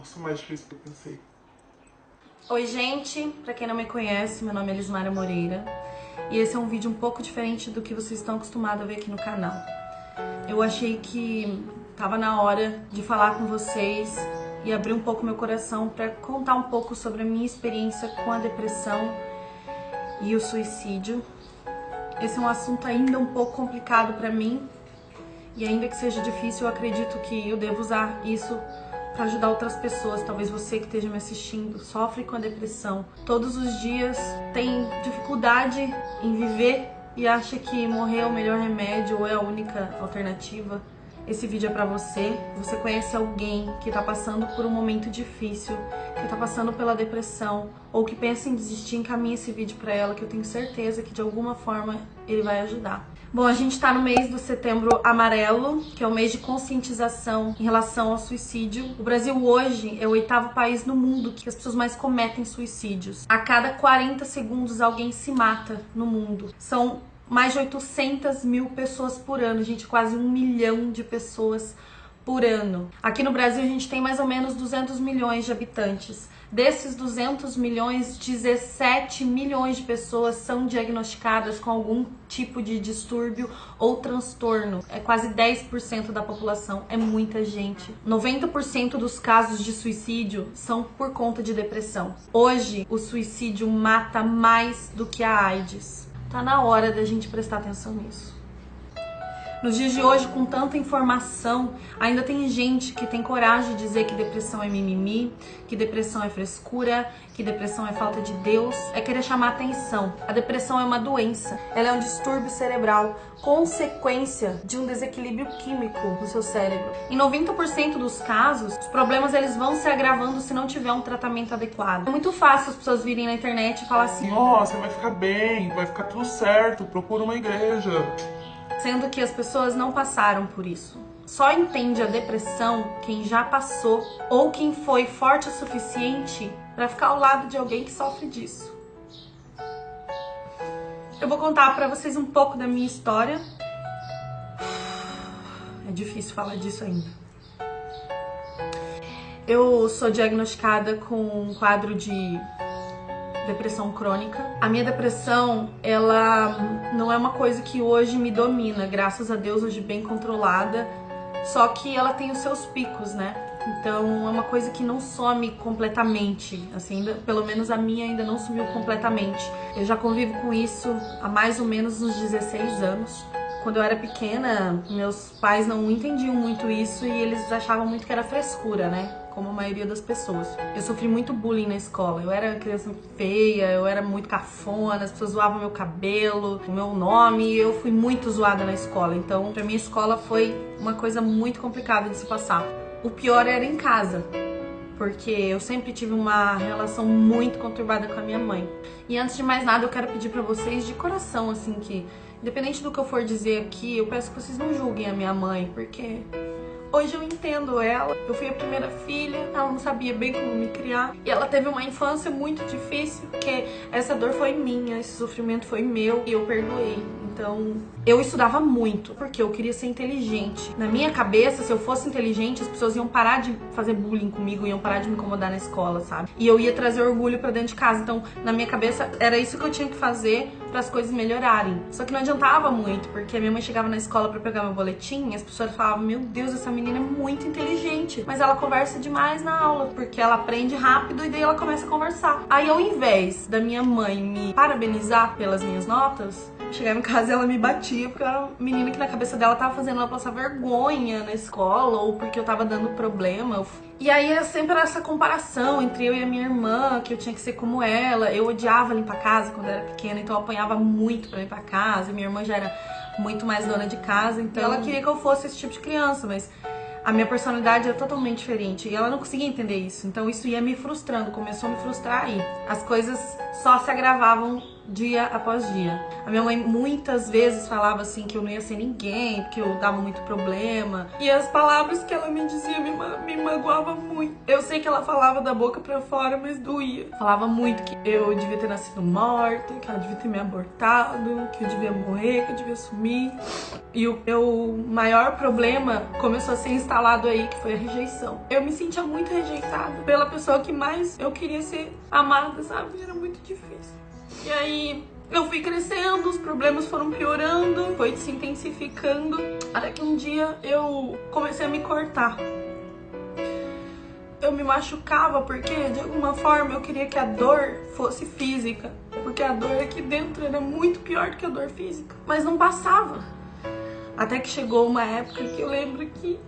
Nossa, mais difícil do que eu pensei. Oi gente, pra quem não me conhece, meu nome é Elismara Moreira e esse é um vídeo um pouco diferente do que vocês estão acostumados a ver aqui no canal. Eu achei que tava na hora de falar com vocês e abrir um pouco meu coração pra contar um pouco sobre a minha experiência com a depressão e o suicídio. Esse é um assunto ainda um pouco complicado pra mim e ainda que seja difícil, eu acredito que eu devo usar isso para ajudar outras pessoas. Talvez você que esteja me assistindo sofre com a depressão. Todos os dias tem dificuldade em viver e acha que morrer é o melhor remédio ou é a única alternativa. Esse vídeo é para você. Você conhece alguém que tá passando por um momento difícil, que tá passando pela depressão ou que pensa em desistir, encaminha esse vídeo para ela, que eu tenho certeza que de alguma forma ele vai ajudar. Bom, a gente tá no mês do Setembro Amarelo, que é o mês de conscientização em relação ao suicídio. O Brasil hoje é o 8º país no mundo que as pessoas mais cometem suicídios. A cada 40 segundos alguém se mata no mundo. São mais de 800 mil pessoas por ano, gente, quase 1 milhão de pessoas por ano. Aqui no Brasil a gente tem mais ou menos 200 milhões de habitantes. Desses 200 milhões, 17 milhões de pessoas são diagnosticadas com algum tipo de distúrbio ou transtorno. É quase 10% da população, é muita gente. 90% dos casos de suicídio são por conta de depressão. Hoje, o suicídio mata mais do que a AIDS. Tá na hora da gente prestar atenção nisso. Nos dias de hoje, com tanta informação, ainda tem gente que tem coragem de dizer que depressão é mimimi, que depressão é frescura, que depressão é falta de Deus, é querer chamar atenção. A depressão é uma doença, ela é um distúrbio cerebral, consequência de um desequilíbrio químico no seu cérebro. Em 90% dos casos, os problemas eles vão se agravando se não tiver um tratamento adequado. É muito fácil as pessoas virem na internet e falar assim: nossa, vai ficar bem, vai ficar tudo certo, procura uma igreja. Sendo que as pessoas não passaram por isso. Só entende a depressão quem já passou ou quem foi forte o suficiente para ficar ao lado de alguém que sofre disso. Eu vou contar para vocês um pouco da minha história. É difícil falar disso ainda. Eu sou diagnosticada com um quadro de depressão crônica. A minha depressão, ela não é uma coisa que hoje me domina, graças a Deus, hoje bem controlada, só que ela tem os seus picos, né? Então é uma coisa que não some completamente, assim, ainda, pelo menos a minha ainda não sumiu completamente. Eu já convivo com isso há mais ou menos uns 16 anos. Quando eu era pequena, meus pais não entendiam muito isso e eles achavam muito que era frescura, né? Como a maioria das pessoas. Eu sofri muito bullying na escola. Eu era criança feia, eu era muito cafona, as pessoas zoavam meu cabelo, o meu nome, eu fui muito zoada na escola. Então, pra mim, a escola foi uma coisa muito complicada de se passar. O pior era em casa, porque eu sempre tive uma relação muito conturbada com a minha mãe. E antes de mais nada, eu quero pedir pra vocês de coração, assim, que independente do que eu for dizer aqui, eu peço que vocês não julguem a minha mãe, porque hoje eu entendo ela. Eu fui a primeira filha, ela não sabia bem como me criar. E ela teve uma infância muito difícil, porque essa dor foi minha, esse sofrimento foi meu e eu perdoei. Então, eu estudava muito, porque eu queria ser inteligente. Na minha cabeça, se eu fosse inteligente, as pessoas iam parar de fazer bullying comigo, iam parar de me incomodar na escola, sabe? E eu ia trazer orgulho pra dentro de casa. Então, na minha cabeça, era isso que eu tinha que fazer para as coisas melhorarem. Só que não adiantava muito, porque a minha mãe chegava na escola para pegar meu boletim e as pessoas falavam: meu Deus, essa menina é muito inteligente, mas ela conversa demais na aula, porque ela aprende rápido e daí ela começa a conversar. Aí, ao invés da minha mãe me parabenizar pelas minhas notas, chegava em casa e ela me batia, porque eu era uma menina que na cabeça dela tava fazendo ela passar vergonha na escola, ou porque eu tava dando problema. E aí é sempre essa comparação entre eu e a minha irmã, que eu tinha que ser como ela. Eu odiava limpar a casa quando eu era pequena, então eu apanhava muito pra limpar a casa. Minha irmã já era muito mais dona de casa, então ela queria que eu fosse esse tipo de criança, mas a minha personalidade era totalmente diferente e ela não conseguia entender isso. Então isso ia me frustrando, começou a me frustrar aí. As coisas só se agravavam dia após dia. A minha mãe muitas vezes falava assim que eu não ia ser ninguém, porque eu dava muito problema. E as palavras que ela me dizia me magoavam muito. Eu sei que ela falava da boca pra fora, mas doía. Falava muito que eu devia ter nascido morta, que ela devia ter me abortado, que eu devia morrer, que eu devia sumir. E o meu maior problema começou a ser instalado aí, que foi a rejeição. Eu me sentia muito rejeitada pela pessoa que mais eu queria ser amada, sabe? Era muito difícil. E aí eu fui crescendo, os problemas foram piorando, foi se intensificando, até que um dia eu comecei a me cortar. Eu me machucava porque, de alguma forma, eu queria que a dor fosse física, porque a dor aqui dentro era muito pior do que a dor física, mas não passava. Até que chegou uma época que eu lembro que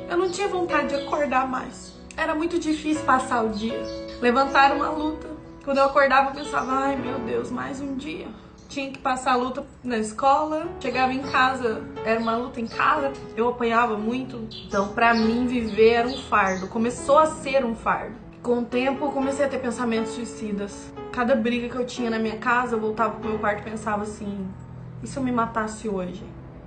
eu não tinha vontade de acordar mais. Era muito difícil passar o dia. Levantar uma luta. Quando eu acordava, eu pensava, ai meu Deus, mais um dia. Tinha que passar a luta na escola, chegava em casa, era uma luta em casa, eu apanhava muito. Então, pra mim, viver era um fardo. Começou a ser um fardo. Com o tempo, eu comecei a ter pensamentos suicidas. Cada briga que eu tinha na minha casa, eu voltava pro meu quarto e pensava assim, e se eu me matasse hoje?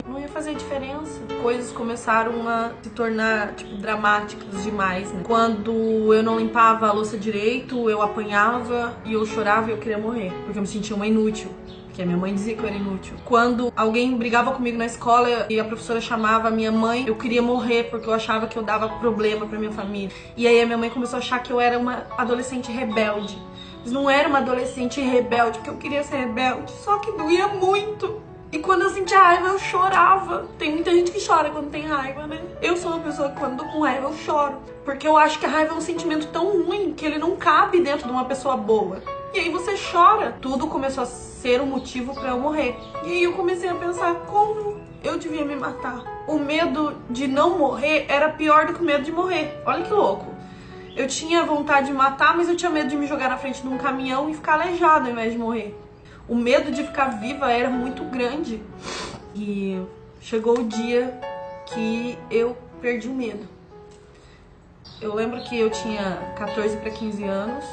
Não ia fazer diferença. Coisas começaram a se tornar, tipo, dramáticas demais, né? Quando eu não limpava a louça direito, eu apanhava e eu chorava e eu queria morrer. Porque eu me sentia uma inútil. Porque a minha mãe dizia que eu era inútil. Quando alguém brigava comigo na escola e a professora chamava a minha mãe, eu queria morrer porque eu achava que eu dava problema pra minha família. E aí a minha mãe começou a achar que eu era uma adolescente rebelde. Mas não era uma adolescente rebelde, porque eu queria ser rebelde. Só que doía muito. E quando eu sentia raiva, eu chorava. Tem muita gente que chora quando tem raiva, né? Eu sou uma pessoa que quando tô com raiva, eu choro. Porque eu acho que a raiva é um sentimento tão ruim que ele não cabe dentro de uma pessoa boa. E aí você chora. Tudo começou a ser um motivo pra eu morrer. E aí eu comecei a pensar como eu devia me matar. O medo de não morrer era pior do que o medo de morrer. Olha que louco. Eu tinha vontade de matar, mas eu tinha medo de me jogar na frente de um caminhão e ficar aleijado ao invés de morrer. O medo de ficar viva era muito grande. E chegou o dia que eu perdi o medo. Eu lembro que eu tinha 14 para 15 anos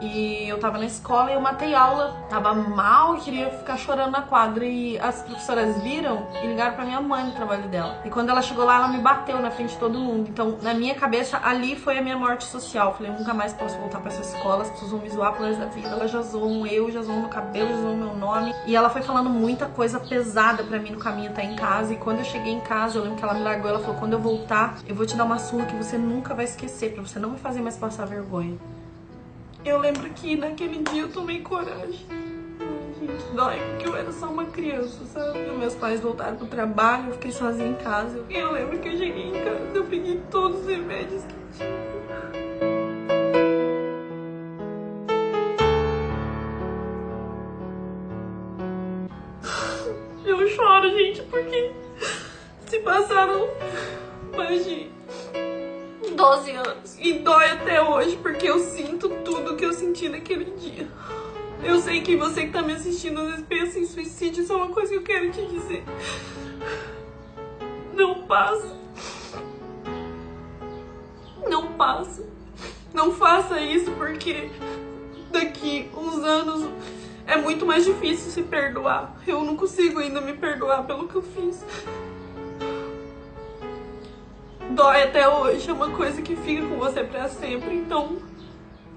e eu tava na escola e eu matei aula. Tava mal e queria ficar chorando na quadra. E as professoras viram e ligaram pra minha mãe no trabalho dela. E quando ela chegou lá, ela me bateu na frente de todo mundo. Então, na minha cabeça, ali foi a minha morte social. Eu falei, eu nunca mais posso voltar pra essa escola. As pessoas vão me zoar pro resto da vida. Elas já zoam eu, já zoam meu cabelo, já zoam meu nome. E ela foi falando muita coisa pesada pra mim no caminho até em casa. E quando eu cheguei em casa, eu lembro que ela me largou. Ela falou, quando eu voltar, eu vou te dar uma surra que você nunca vai esquecer, pra você não me fazer mais passar vergonha. Eu lembro que naquele dia eu tomei coragem. Ai, gente, dói, porque eu era só uma criança, sabe? E meus pais voltaram pro trabalho, eu fiquei sozinha em casa. E eu lembro que eu cheguei em casa, eu peguei todos os remédios que tinha. Eu choro, gente, porque se passaram mais de 12 anos. E dói até hoje, porque eu sinto tudo que eu senti naquele dia. Eu sei que você que tá me assistindo às vezes pensa em suicídio, isso é uma coisa que eu quero te dizer. Não passa. Não passa. Não faça isso, porque daqui uns anos é muito mais difícil se perdoar. Eu não consigo ainda me perdoar pelo que eu fiz. Dói até hoje, é uma coisa que fica com você pra sempre, então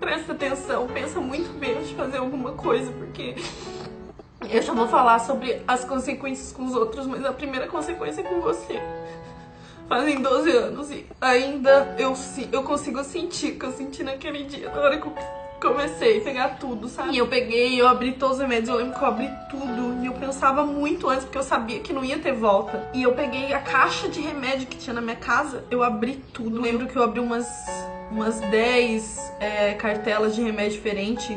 presta atenção, pensa muito bem antes de fazer alguma coisa, porque eu já vou falar sobre as consequências com os outros, mas a primeira consequência é com você. Fazem 12 anos e ainda eu consigo sentir o que eu senti naquele dia, na hora que eu comecei a pegar tudo, sabe? E eu abri todos os remédios, eu lembro que eu abri tudo e eu pensava muito antes, porque eu sabia que não ia ter volta. E eu peguei a caixa de remédio que tinha na minha casa, eu abri tudo. Eu lembro que eu abri umas 10 cartelas de remédio diferente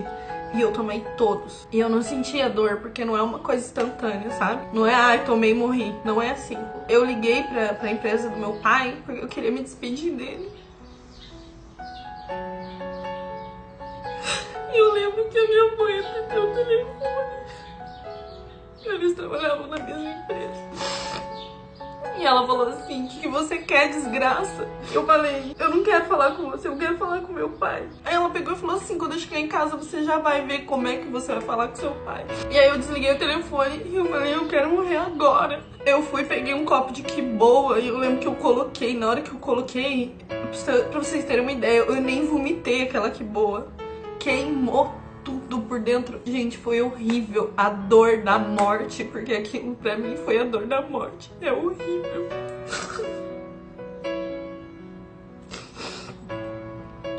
e eu tomei todos. E eu não sentia dor, porque não é uma coisa instantânea, sabe? Não é, ai, tomei e morri. Não é assim. Eu liguei pra empresa do meu pai porque eu queria me despedir dele. E eu lembro que a minha mãe atendeu o telefone. Eles trabalhavam na mesma empresa. E ela falou assim, o que você quer, desgraça? Eu falei, eu não quero falar com você, eu quero falar com meu pai. Aí ela pegou e falou assim, quando eu chegar em casa você já vai ver como é que você vai falar com seu pai. E aí eu desliguei o telefone e eu falei, eu quero morrer agora. Eu fui, peguei um copo de que boa e eu lembro que eu coloquei, na hora que eu coloquei, pra vocês terem uma ideia, eu nem vomitei aquela que boa. Queimou tudo por dentro. Gente, foi horrível. A dor da morte, porque aquilo pra mim foi a dor da morte. É horrível.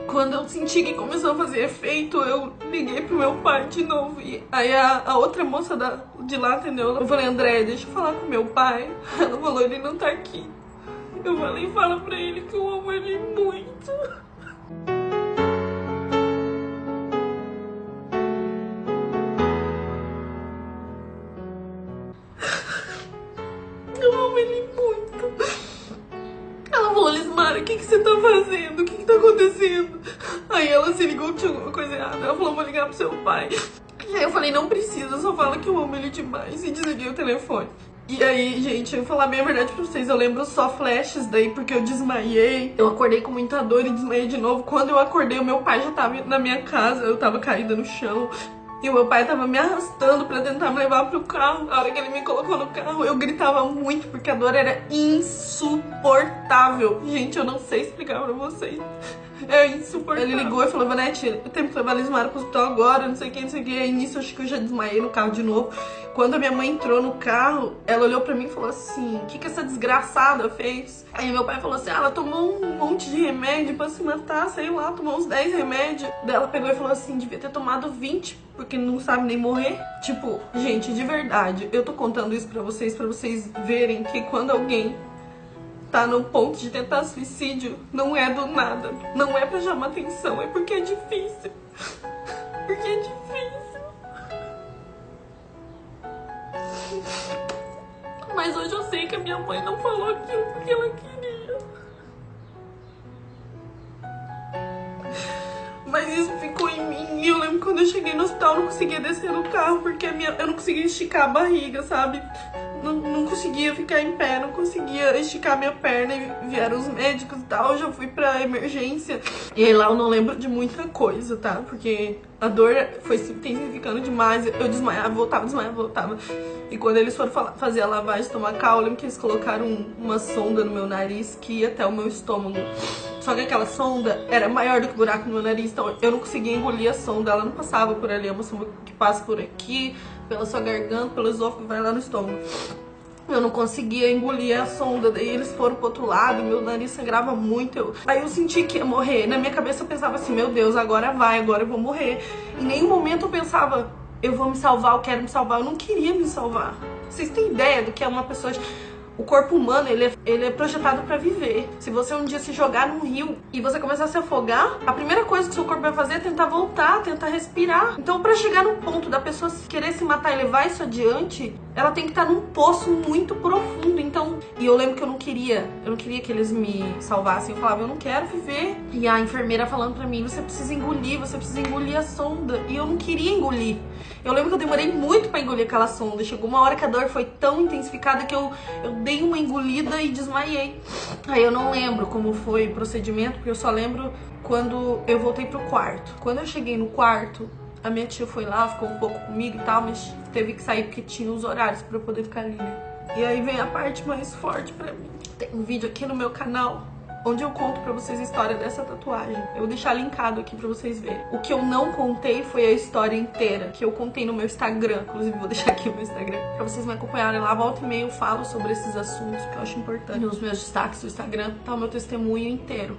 Quando eu senti que começou a fazer efeito, eu liguei pro meu pai de novo. E aí a outra moça de lá atendeu. Eu falei, André, deixa eu falar com meu pai. Ela falou, ele não tá aqui. Eu falei, fala pra ele que eu amo ele muito. Eu amo ele muito. Ela falou, Lismara, o que você tá fazendo? O que tá acontecendo? Aí ela se ligou que tinha alguma coisa errada. Ela falou, vou ligar pro seu pai. E aí eu falei, não precisa, só fala que eu amo ele demais. E desliguei o telefone. E aí, gente, eu vou falar bem a verdade pra vocês. Eu lembro só flashes daí, porque eu desmaiei. Eu acordei com muita dor e desmaiei de novo. Quando eu acordei, o meu pai já tava na minha casa. Eu tava caída no chão. E o meu pai tava me arrastando pra tentar me levar pro carro. Na hora que ele me colocou no carro, eu gritava muito, porque a dor era insuportável. Gente, eu não sei explicar pra vocês. É insuportável. Ele ligou e falou, Vanete, eu tenho que levar a Lismara pro hospital agora, não sei o que, não sei o que. Aí nisso, acho que eu já desmaiei no carro de novo. Quando a minha mãe entrou no carro, ela olhou pra mim e falou assim, o que essa desgraçada fez? Aí meu pai falou assim, ela tomou um monte de remédio pra se matar, sei lá, tomou uns 10 remédios. Daí ela pegou e falou assim, devia ter tomado 20, porque não sabe nem morrer. Tipo, gente, de verdade, eu tô contando isso pra vocês verem que quando alguém tá no ponto de tentar suicídio, não é do nada. Não é pra chamar atenção, é porque é difícil. Porque é difícil. Mas hoje eu sei que a minha mãe não falou aquilo porque ela queria. Mas isso ficou em mim. E eu lembro quando eu cheguei no hospital, eu não conseguia descer no carro, porque eu não conseguia esticar a barriga, sabe? Não conseguia ficar em pé, não conseguia esticar minha perna. E vieram os médicos e tal, eu já fui pra emergência. E aí lá eu não lembro de muita coisa, tá? Porque a dor foi se intensificando demais. Eu desmaiava, voltava, desmaiava, voltava. E quando eles foram fazer a lavagem estomacal, eu lembro que eles colocaram uma sonda no meu nariz que ia até o meu estômago. Só que aquela sonda era maior do que o buraco no meu nariz, então eu não conseguia engolir a sonda, ela não passava por ali. É uma sonda que passa por aqui, pela sua garganta, pelo esôfago, vai lá no estômago. Eu não conseguia engolir a sonda, daí eles foram pro outro lado, meu nariz sangrava muito. Aí eu senti que ia morrer. Na minha cabeça eu pensava assim, meu Deus, agora vai, agora eu vou morrer. Em nenhum momento eu pensava, eu vou me salvar, eu quero me salvar. Eu não queria me salvar. Vocês têm ideia do que é uma pessoa... O corpo humano, ele é projetado pra viver. Se você um dia se jogar num rio e você começar a se afogar, a primeira coisa que o seu corpo vai fazer é tentar voltar, tentar respirar. Então, pra chegar no ponto da pessoa querer se matar e levar isso adiante, ela tem que estar num poço muito profundo. Então, e eu lembro que eu não queria que eles me salvassem. Eu falava, eu não quero viver. E a enfermeira falando pra mim, você precisa engolir a sonda. E eu não queria engolir. Eu lembro que eu demorei muito pra engolir aquela sonda. Chegou uma hora que a dor foi tão intensificada que eu dei uma engolida e desmaiei. Aí eu não lembro como foi o procedimento, porque eu só lembro quando eu voltei pro quarto. Quando eu cheguei no quarto, a minha tia foi lá, ficou um pouco comigo e tal, mas teve que sair porque tinha os horários pra eu poder ficar ali, né? E aí vem a parte mais forte pra mim. Tem um vídeo aqui no meu canal onde eu conto pra vocês a história dessa tatuagem. Eu vou deixar linkado aqui pra vocês verem. O que eu não contei foi a história inteira, que eu contei no meu Instagram. Inclusive, vou deixar aqui o meu Instagram pra vocês me acompanharem lá. Volta e meia eu falo sobre esses assuntos que eu acho importante. Nos meus destaques do Instagram tá o meu testemunho inteiro,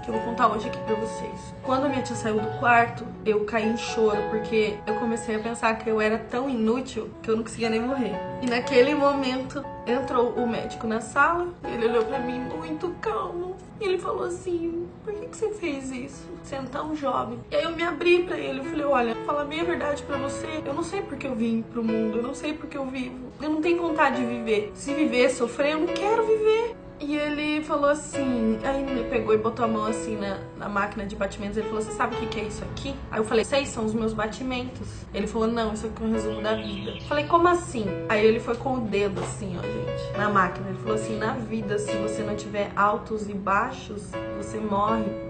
que eu vou contar hoje aqui pra vocês. Quando a minha tia saiu do quarto, eu caí em choro, porque eu comecei a pensar que eu era tão inútil que eu não conseguia nem morrer. E naquele momento, entrou o médico na sala, ele olhou pra mim muito calmo, e ele falou assim, por que você fez isso? Você é tão jovem. E aí eu me abri pra ele, eu falei, olha, falar bem a verdade pra você, eu não sei porque eu vim pro mundo, eu não sei porque eu vivo. Eu não tenho vontade de viver. Se viver, sofrer, eu não quero viver. E ele falou assim, aí ele pegou e botou a mão assim na máquina de batimentos. Ele falou, você sabe o que é isso aqui? Aí eu falei, sei, são os meus batimentos. Ele falou, não, isso aqui é um resumo da vida. Eu falei, como assim? Aí ele foi com o dedo assim, ó, gente, na máquina. Ele falou assim, na vida, se você não tiver altos e baixos, você morre.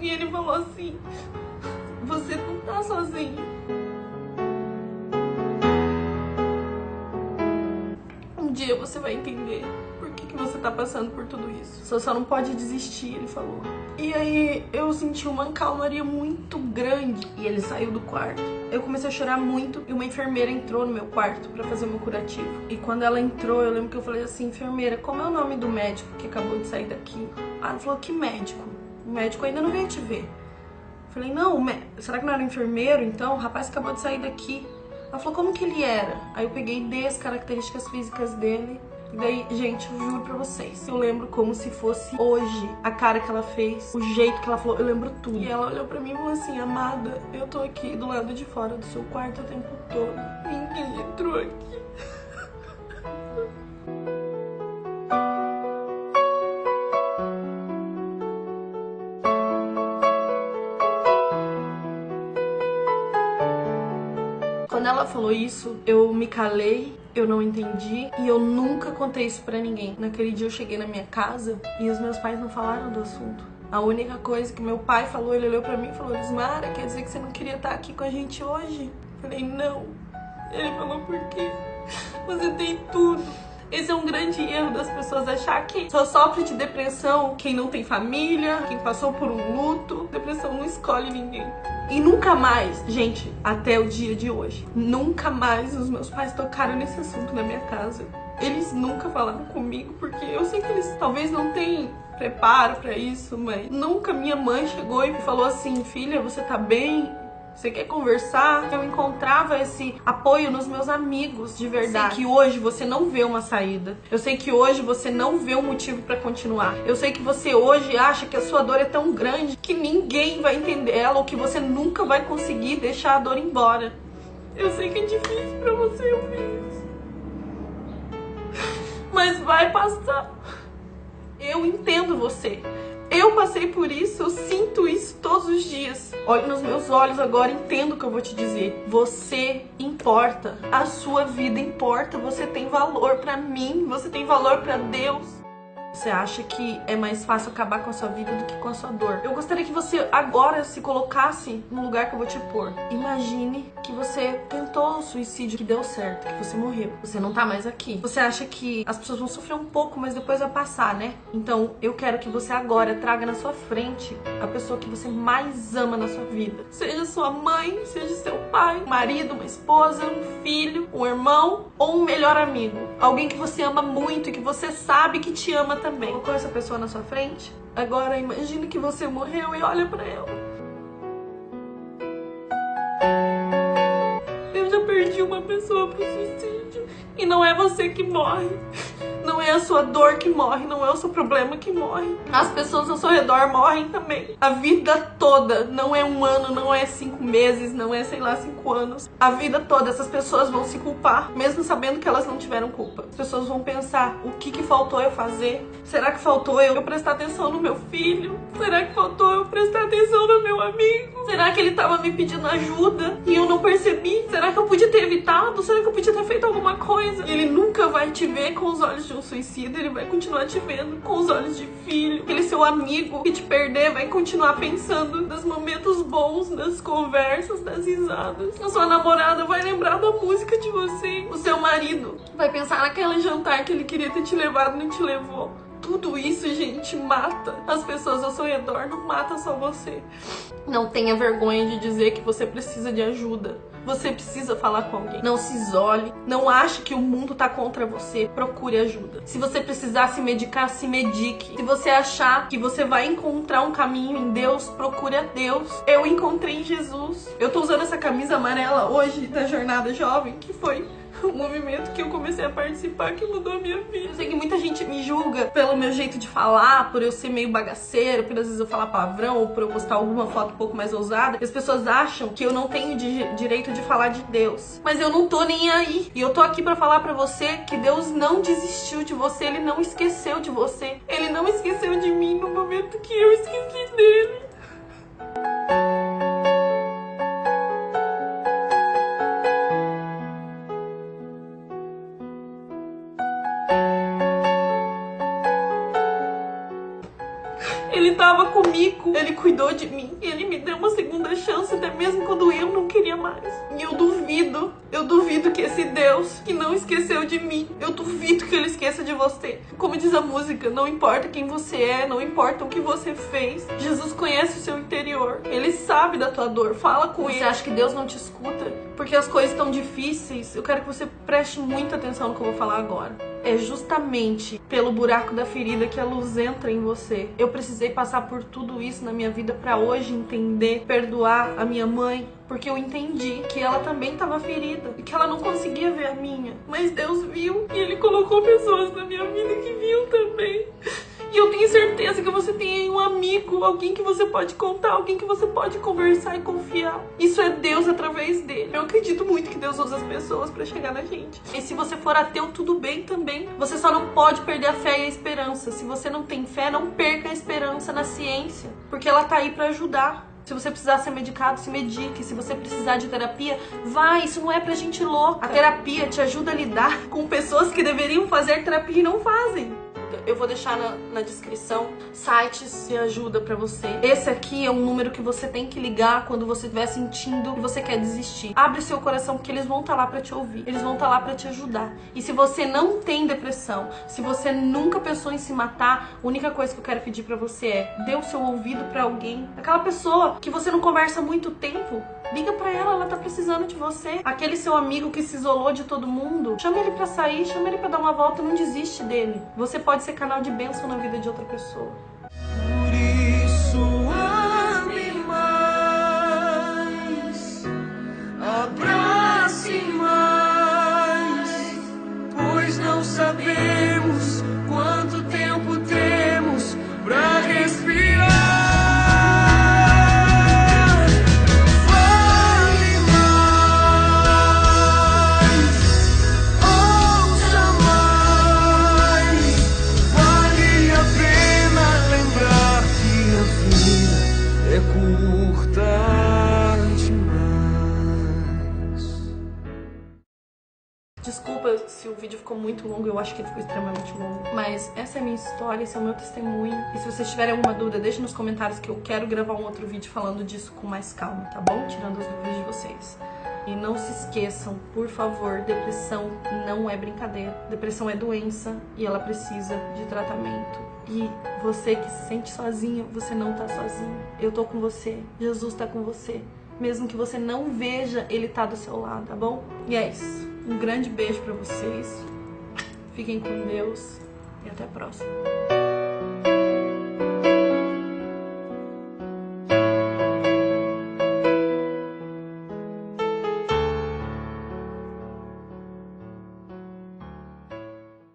E ele falou assim, você não tá sozinho. Um dia você vai entender por que você tá passando por tudo isso. Você só não pode desistir, ele falou. E aí eu senti uma calmaria muito grande. E ele saiu do quarto. Eu comecei a chorar muito e uma enfermeira entrou no meu quarto pra fazer o meu curativo. E quando ela entrou, eu lembro que eu falei assim, enfermeira, como é o nome do médico que acabou de sair daqui? Ah, ela falou, que médico? O médico ainda não veio te ver. Eu falei, não, será que não era enfermeiro então? O rapaz acabou de sair daqui. Ela falou, como que ele era? Aí eu peguei e dei as características físicas dele. E daí, gente, eu juro pra vocês, eu lembro como se fosse hoje a cara que ela fez, o jeito que ela falou, eu lembro tudo. E ela olhou pra mim e falou assim, amada, eu tô aqui do lado de fora do seu quarto o tempo todo. Ninguém entrou aqui. Quando ela falou isso, eu me calei, eu não entendi e eu nunca contei isso pra ninguém. Naquele dia eu cheguei na minha casa e os meus pais não falaram do assunto. A única coisa que meu pai falou, ele olhou pra mim e falou, Lismara, quer dizer que você não queria estar aqui com a gente hoje? Eu falei, não. Ele falou, por quê? Você tem tudo. Esse é um grande erro das pessoas achar que só sofre de depressão quem não tem família, quem passou por um luto. Depressão não escolhe ninguém. E nunca mais, gente, até o dia de hoje, nunca mais os meus pais tocaram nesse assunto na minha casa. Eles nunca falaram comigo, porque eu sei que eles talvez não tenham preparo pra isso, mas nunca minha mãe chegou e falou assim, filha, você tá bem? Você quer conversar? Eu encontrava esse apoio nos meus amigos, de verdade. Eu sei que hoje você não vê uma saída. Eu sei que hoje você não vê um motivo pra continuar. Eu sei que você hoje acha que a sua dor é tão grande que ninguém vai entender ela ou que você nunca vai conseguir deixar a dor embora. Eu sei que é difícil pra você ouvir isso. Mas vai passar. Eu entendo você. Eu passei por isso, eu sinto isso todos os dias. Olhe nos meus olhos agora, entendo o que eu vou te dizer. Você importa, a sua vida importa, você tem valor pra mim, você tem valor pra Deus. Você acha que é mais fácil acabar com a sua vida do que com a sua dor. Eu gostaria que você agora se colocasse no lugar que eu vou te pôr. Imagine que você tentou o suicídio, que deu certo, que você morreu. Você não tá mais aqui. Você acha que as pessoas vão sofrer um pouco, mas depois vai passar, né? Então, eu quero que você agora traga na sua frente a pessoa que você mais ama na sua vida. Seja sua mãe, seja seu pai, um marido, uma esposa, um filho, um irmão ou um melhor amigo. Alguém que você ama muito e que você sabe que te ama também. Colocou essa pessoa na sua frente? Agora imagine que você morreu e olha pra ela. Eu já perdi uma pessoa pro suicídio. E não é você que morre. Não é a sua dor que morre, não é o seu problema que morre. As pessoas ao seu redor morrem também. A vida toda, não é um ano, não é 5 meses, não é, sei lá, 5 anos. A vida toda, essas pessoas vão se culpar, mesmo sabendo que elas não tiveram culpa. As pessoas vão pensar, o que faltou eu fazer? Será que faltou eu prestar atenção no meu filho? Será que faltou eu prestar atenção no meu amigo? Será que ele tava me pedindo ajuda e eu não percebi? Será que eu podia ter evitado? Será que eu podia ter feito alguma coisa? Ele nunca vai te ver com os olhos de um suicida, ele vai continuar te vendo com os olhos de filho. Aquele seu amigo que te perder vai continuar pensando nos momentos bons, nas conversas, nas risadas. A sua namorada vai lembrar da música de você. O seu marido vai pensar naquele jantar que ele queria ter te levado e não te levou. Tudo isso, gente, mata as pessoas ao seu redor, não mata só você. Não tenha vergonha de dizer que você precisa de ajuda. Você precisa falar com alguém. Não se isole. Não ache que o mundo tá contra você. Procure ajuda. Se você precisar se medicar, se medique. Se você achar que você vai encontrar um caminho em Deus, procure a Deus. Eu encontrei em Jesus. Eu tô usando essa camisa amarela hoje da Jornada Jovem, que foi um movimento que eu comecei a participar que mudou a minha vida. Eu sei que muita gente me julga pelo meu jeito de falar, por eu ser meio bagaceira, por às vezes eu falar palavrão, ou por eu postar alguma foto um pouco mais ousada. E as pessoas acham que eu não tenho direito de falar de Deus. Mas eu não tô nem aí. E eu tô aqui pra falar pra você que Deus não desistiu de você, Ele não esqueceu de você. Ele não esqueceu de mim no momento que eu esqueci dele. Ele tava comigo, ele cuidou de mim, ele me deu uma segunda chance, até mesmo quando eu não queria mais. E eu duvido que esse Deus que não esqueceu de mim, eu duvido que ele esqueça de você. Como diz a música, não importa quem você é, não importa o que você fez, Jesus conhece o seu interior, ele sabe da tua dor, fala com ele. Você acha que Deus não te escuta? Porque as coisas estão difíceis, eu quero que você preste muita atenção no que eu vou falar agora. É justamente pelo buraco da ferida que a luz entra em você. Eu precisei passar por tudo isso na minha vida pra hoje entender, perdoar a minha mãe, porque eu entendi que ela também estava ferida e que ela não conseguia ver a minha. Mas Deus viu e Ele colocou pessoas na minha vida que viu também. E eu tenho certeza que você tem aí um amigo, alguém que você pode contar, alguém que você pode conversar e confiar. Isso é Deus através dele. Eu acredito muito que Deus usa as pessoas pra chegar na gente. E se você for ateu, tudo bem também. Você só não pode perder a fé e a esperança. Se você não tem fé, não perca a esperança na ciência, porque ela tá aí pra ajudar. Se você precisar ser medicado, se medique. Se você precisar de terapia, vai. Isso não é pra gente louca. A terapia te ajuda a lidar com pessoas que deveriam fazer terapia e não fazem. Eu vou deixar na descrição sites de ajuda pra você. Esse aqui é um número que você tem que ligar quando você estiver sentindo que você quer desistir. Abre seu coração, porque eles vão estar lá pra te ouvir. Eles vão estar lá pra te ajudar. E se você não tem depressão, se você nunca pensou em se matar, a única coisa que eu quero pedir pra você é: dê o seu ouvido pra alguém. Aquela pessoa que você não conversa há muito tempo, liga pra ela, ela tá precisando de você. Aquele seu amigo que se isolou de todo mundo, chama ele pra sair, chama ele pra dar uma volta, não desiste dele. Você pode ser canal de bênção na vida de outra pessoa. Por isso ame mais, abrace mais, pois não sabemos quanto tempo temos pra respirar. Desculpa se o vídeo ficou muito longo, eu acho que ele ficou extremamente longo. Mas essa é a minha história, esse é o meu testemunho. E se vocês tiverem alguma dúvida, deixe nos comentários que eu quero gravar um outro vídeo falando disso com mais calma, tá bom? Tirando as dúvidas de vocês. E não se esqueçam, por favor, depressão não é brincadeira. Depressão é doença e ela precisa de tratamento. E você que se sente sozinho, você não tá sozinho. Eu tô com você, Jesus tá com você. Mesmo que você não veja, Ele tá do seu lado, tá bom? E é isso. Um grande beijo pra vocês. Fiquem com Deus e até a próxima.